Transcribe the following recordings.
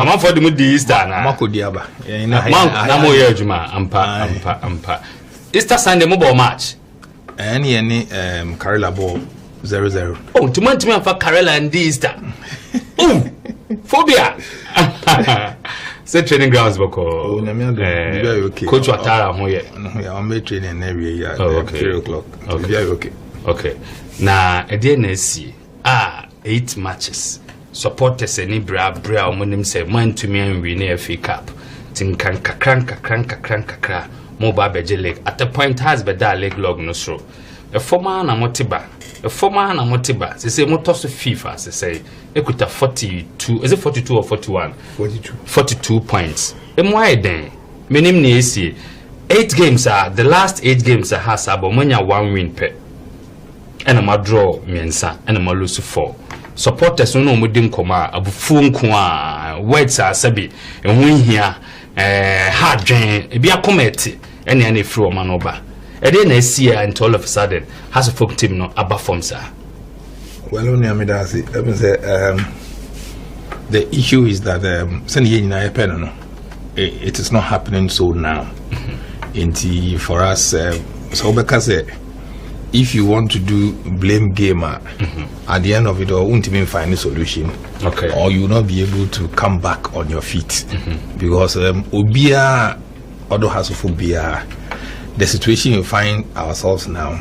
I'm for the mood Easter na. Makodiaba. Na mo ye adwuma ampa. Easter Sunday mobile match. Any Karela ball 0-0. Oh, to for Karela and Easter. Oh, phobia. Say training grounds boko. Coach Ouatara'S mo ye. No, I'm training every year. 3 o'clock. Okay. Na EDNC 8 matches. Supporters any bra omonim say man to me and win FA Cup. Tinkan kakra. Mobile Beje League. At the point has be that leg log no so. A former na motiba. They say motos FIFA. They say equita 42. Is it 42 or 41? 42 points. Why then? Meaning ni see 8 games are the last 8 games are has abomanya 1 win per. And a draw miensa and a lose 4. Supporters no mudim koma abufu nko words are sabi and win here hard drain e bia committee any free man oba. And then I see and all of a sudden has a folk team no above form sir. Well, only Amidasi. The issue is that it is not happening so now. For us, so because if you want to do blame gamer, at the end of it all, won't even find a solution. Okay. Or you will not be able to come back on your feet because Obia, although has a phobia. The situation you find ourselves now,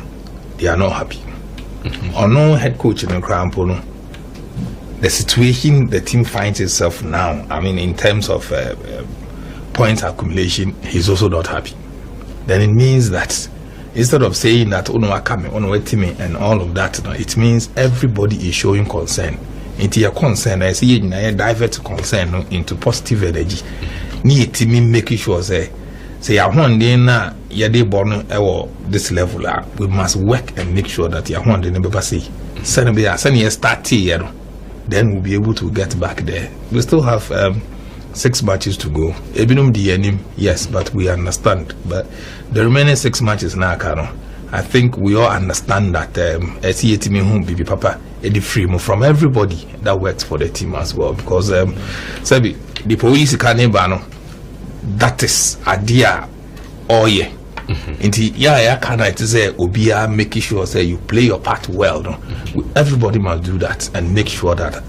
they are not happy. Or no head coach in the Crampono. The situation the team finds itself now, I mean, in terms of points accumulation, he's also not happy. Then it means that instead of saying that and all of that, it means everybody is showing concern. Into your concern, I see you divert concern into positive energy. Need to making sure say one day na yade born this level we must work and make sure that one day never say send start here, then we'll be able to get back there. We still have 6 matches to go. Yes, but we understand. But the remaining 6 matches now, I think we all understand that be papa free from everybody that works for the team as well, because the police can't that is idea can I say obia making sure say you play your part well, no? Everybody must do that and make sure that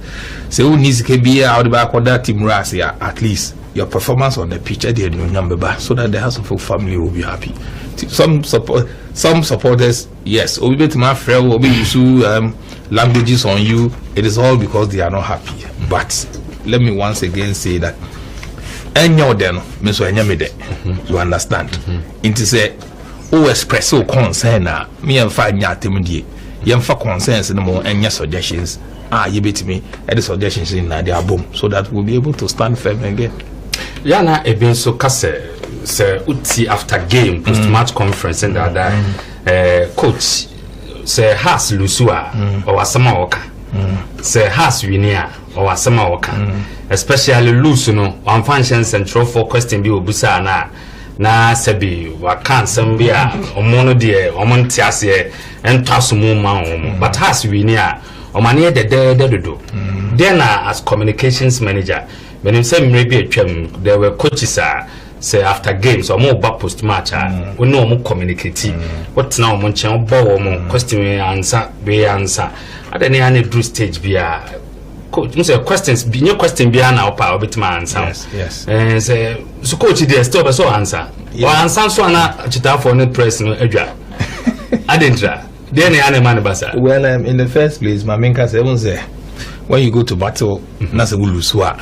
say who needs to be out back with that team at least your performance on the pitch so that the House of family will be happy. Some supporters, yes, obi my friend will be use languages on you. It is all because they are not happy. But let me once again say that you understand? Into say, express so concern. Me and find yatimudi. For concerns no more and your suggestions. You beat me at the suggestions in the album so that we'll be able to stand firm again. Yana eben so kase say uti after game post match conference and that coach say has lusua or asama oka. Say has winia or asama oka. Especially loose no one function central for question bi obusa na sabi wa kan sambia omono de omonti ase entasumu ma but has winia o mane de dodo then as communications manager when him say maybe atwam there were coaches say after games or more back post match we know mo communicate what now mo chen bo mo question answer be answer adani ane do stage bia coach say questions be new question bia na opa obitima answer yes and say so coach there still be so answer or answer so na chita for net press no adwa adentra then ane man basa. Well, in the first place my main case even say when you go to battle na say ulusua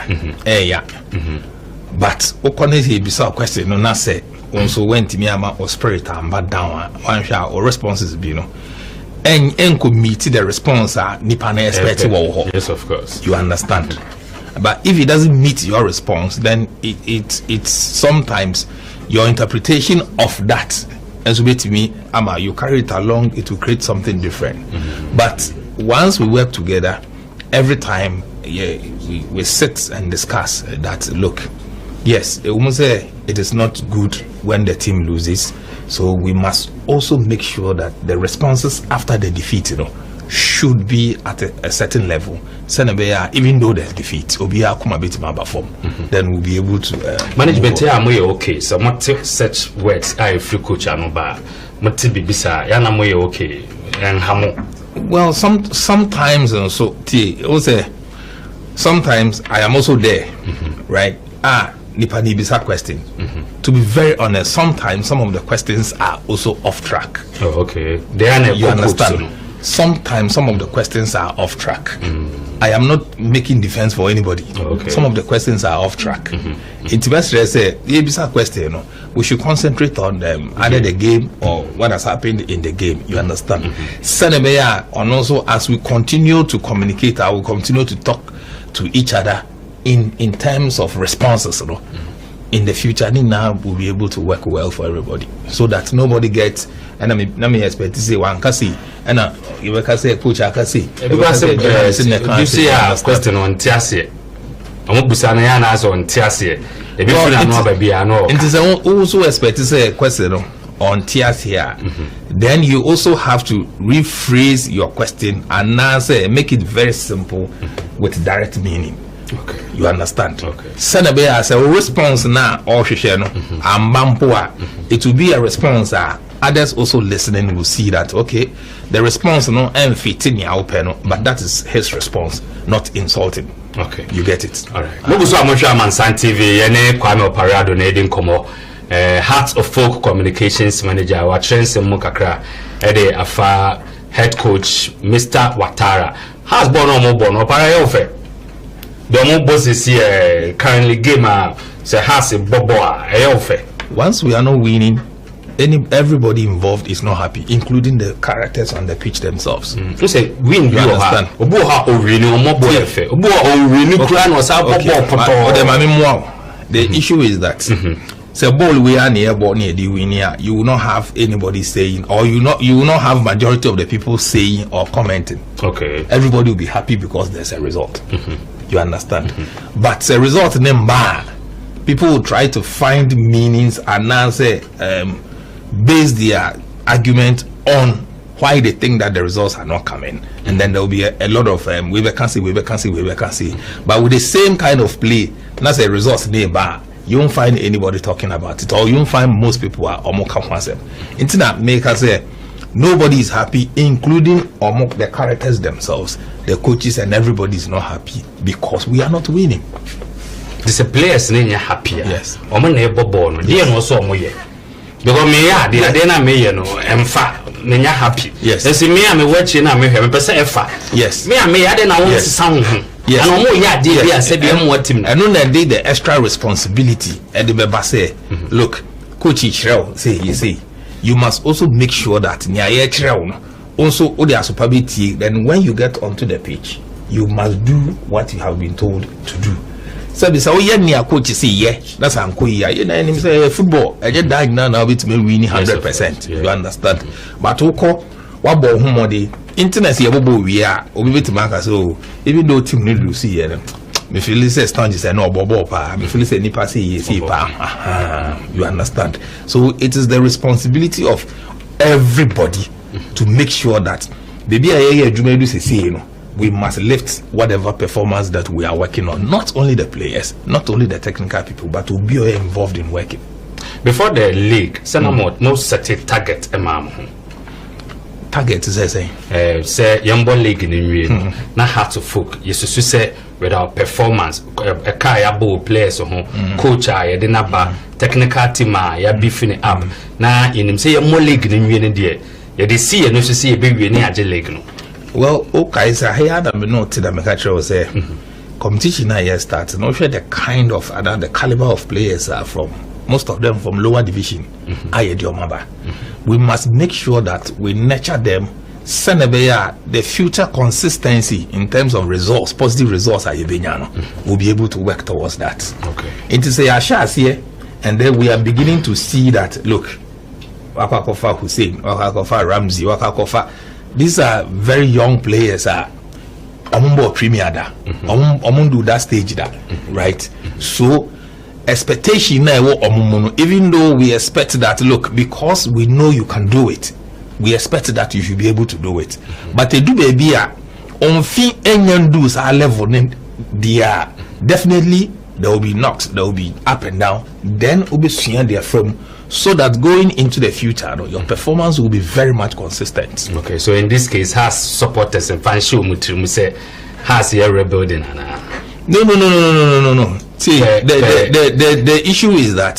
but okonese bisa question no na say also went me ama or spirit and bad down one shot or responses be no and could meet the response nipa na expect. Yes, of course, you understand. But if it doesn't meet your response, then it's sometimes your interpretation of that as with me ama you carry it along, it will create something different. But once we work together, every time we sit and discuss that look, yes, it is not good when the team loses, so we must also make sure that the responses after the defeat should be at a certain level. Senebeya, even though there's defeat, Obia come a bit more perform, then we'll be able to management here. I'm okay. So what such words I free coach and bar. Mati bisa yana moye okay and hamo. Well, sometimes also sometimes I am also there, right? Nipa ni bisa question. To be very honest, sometimes some of the questions are also off track. Oh, okay. They are you understand? Sometimes some of the questions are off track. I am not making defense for anybody. Okay. Some of the questions are off track. It's best to say, question, we should concentrate on either the game or what has happened in the game. You understand? Senebeya, and also as we continue to communicate, I will continue to talk to each other in terms of responses. In the future, I think now we'll be able to work well for everybody, so that nobody gets. And I mean, expect to say one can see, and you can say coach, I can see. Because you see a question on Tiasie. I'm not busana as on Tiasie. If you know, baby, I know. It is also expect to say a question on Tiasie. Then you also have to rephrase your question and now say make it very simple with direct meaning. Okay. You understand? Okay. Senabe as a response now or it will be a response others also listening will see that okay, the response no and fitting open, but that is his response, not insulting. Okay. You get it. All right. No so I'm sure man San TV ene Ouatara'S donating komo Heart of Folk Communications Manager wa Trense mu kakra de afa head coach Mr. Ouatara'S has born Ouatara'S ofe. The more bosses here currently gamer say has a bobo ofe. Once we are not winning, everybody involved is not happy, including the characters on the pitch themselves. You say win, you understand? The issue is that say ball we are near ball near the winner, you will not have anybody saying, or you will not have majority of the people saying or commenting. Okay. Everybody will be happy because there's a result. You understand? But the result name bad. People will try to find meanings and now say base their argument on why they think that the results are not coming, and then there will be a lot of we can see. But with the same kind of play, that's a result nearby. You won't find anybody talking about it, or you won't find most people are almost concept. Internet make us say nobody is happy, including the characters themselves, the coaches, and everybody is not happy because we are not winning. This players are happier. Yes. Because me they me no emfa me nya happy. Yes. And see me am watching na me person efa. Yes. Me am they na want sound. Yes. And omo ya dey be say dem what team. And no dey the extra responsibility and the beba say look coach Israel say you must also make sure that nya Israel no also all the capability, then when you get onto the pitch you must do what you have been told to do. So be say oh yeah near coach say yeah that's anko here you know say football I just die now bit me win 100%. You understand? But oko what ball home the internet here bobo we are obi bit mark so even though team need to see here me feel say stand say no bobo pa me feel say nipa say pa. You understand? So it is the responsibility of everybody to make sure that baby I do say you know we must lift whatever performance that we are working on. Not only the players, not only the technical people, but to be involved in working. Before the league, Senamot no certain target target is say Yambo League in the na Heart of Folk. Yes, to say without performance, a kaya ball players coach ya dinaba technical team ya beefing up. Na in him say Yambo League in the ya they see and no see a baby near the league no. Well, okay, so I had a note that my catcher was there. Competition now starts. Not sure the kind of the caliber of players are from. Most of them from lower division. We must make sure that we nurture them. The future consistency in terms of results, positive results, we'll be able to work towards that. Okay. It is a shas here, and then we are beginning to see that. Look, Wakakofa Hussein, Wakakofa Ramsey, Wakakofa. These are very young players. Omumbo Premier da, Omundu that stage da, right? So expectation now, even though we expect that, look, because we know you can do it, we expect that you should be able to do it. But they do baby on fee and do our level, they are definitely there will be knocks, there will be up and down. Then will be seeing their firm, so that going into the future, your performance will be very much consistent. Okay, so in this case, has supporters and fans show say has here rebuilding? No. See, the issue is that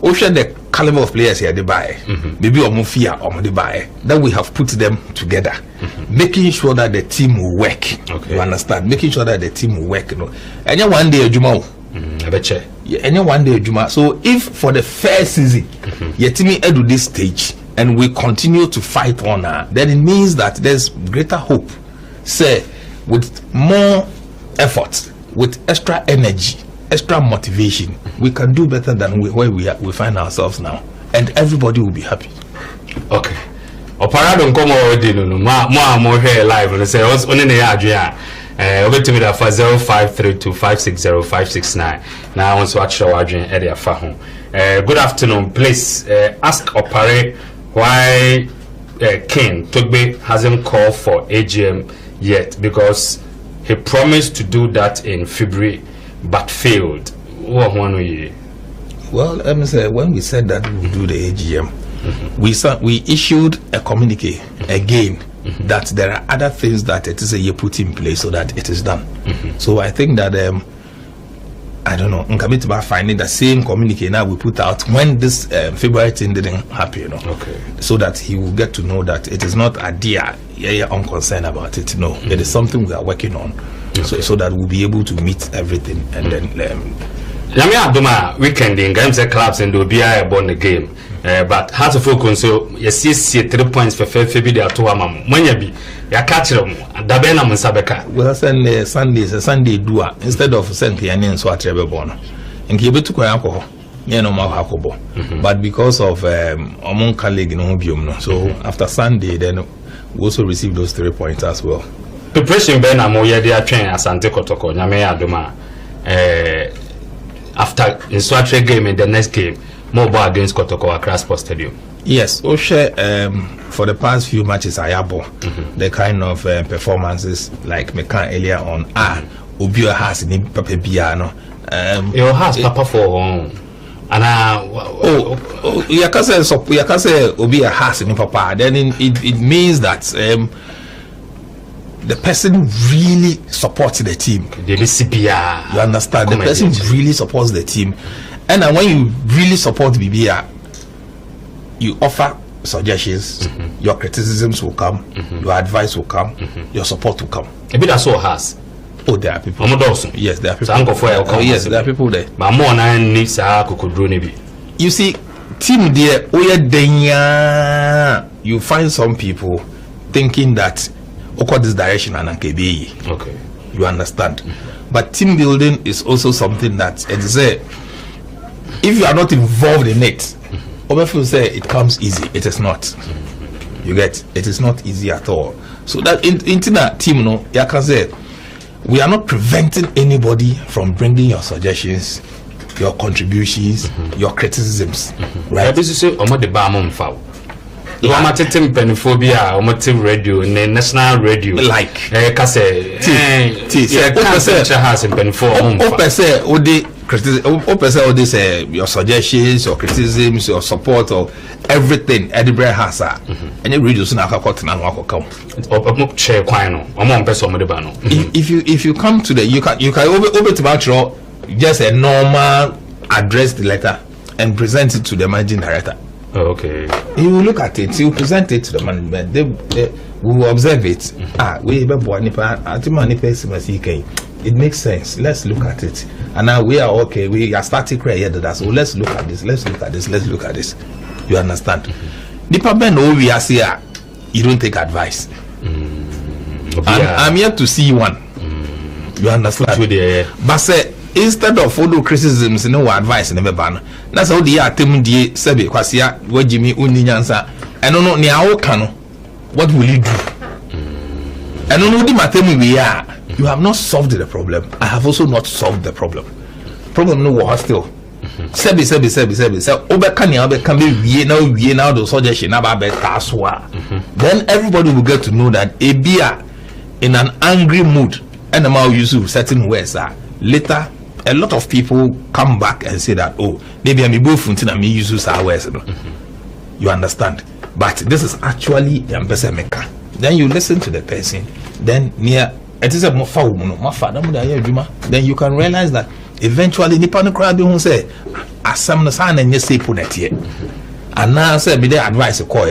the caliber of players here they buy, maybe Omufia or they buy, that we have put them together, making sure that the team will work. Okay. You understand? Making sure that the team will work. And one day, Juma. I bet you. Any one day, Juma. So if for the first season, your team edu this stage and we continue to fight on her, then it means that there's greater hope. Say, with more effort, with extra energy, extra motivation, we can do better than where we find ourselves now, and everybody will be happy. Okay. Opara don't come already. No, more here live. And say, what's only the idea? Over to me that for 0532560569. Now I want to actually watch area for home. Good afternoon. Please ask Opare why King Togbe hasn't called for AGM yet, because he promised to do that in February but failed. What one way? Well, let me say, when we said that we would do the AGM, we issued a communique again. That there are other things that it is a year put in place so that it is done. So I think that I don't know, about finding the same communique now we put out when this February thing didn't happen, Okay. So that he will get to know that it is not a dear unconcerned about it. No, it is something we are working on. Okay. So that we'll be able to meet everything and then Yami Adoma weekend in games and clubs and do be born the game. But how to focus so you see 3 points for February there to Amam. When you be ya catch them, Dabena Musabeka. Well, send Sunday dua instead of send Piani and Swatre born. And give it to alcohol. No more alcohol. But because of among colleague in Obium, so after Sunday, then we also receive those 3 points as well. Preparation Ben Amoya they are training as Ante Kotoko, Yame Adoma. After in Swatre game and the next game. Mobile against Kotoko Accra Sports Stadium. Yes, Oshe, for the past few matches, Ayabo, the kind of performances like Mekan earlier on, Obio has in Papa Biano. Your house, Papa for and Yakase Obia has in Papa, then it means that the person really supports the team. The CPR. You understand? The person really supports the team. And when you really support BBR, you offer suggestions, your criticisms will come, your advice will come, your support will come. A bit that's all has. Oh, there are people. Yes, there are people. Yes, there are people there. But more than needs a you see, team there, you find some people thinking that this direction and okay. You understand? But team building is also something that it's if you are not involved in it, people say it comes easy. It is not. You get it is not easy at all. So that in that team, you can say we are not preventing anybody from bringing your suggestions, your contributions, your criticisms. Right? This is say the bar foul. Omatetim penophobia, omatim radio, national radio. Like has in your suggestions, your criticisms, your support, or everything. Edinburgh has and you read us now. If you come to the you can over to Batro just a normal addressed letter and present it to the managing director. Okay. You will look at it, you will present it to the management, they will observe it. It makes sense. Let's look at it. And now we are okay, we are starting here, so let's look at this, let's look at this. You understand? Department we are here, you don't take advice. I'm here to see one. You understand? But say instead of follow criticisms, no advice never ban. That's how the atem die sebe kwasia wajimi uninyansa. And no nia kano. What will you do? And no di matemu we are. You have not solved the problem. I have also not solved the problem. Problem no was still. Sebi. So now the suggestion about then everybody will get to know that Abia in an angry mood and now use certain words later a lot of people come back and say that maybe I'm both and me use our words. You understand? But this is actually then you listen to the person, then near it is a then you can realize that eventually nipa no crowd who say asam no san and say put it here and now say be the advice call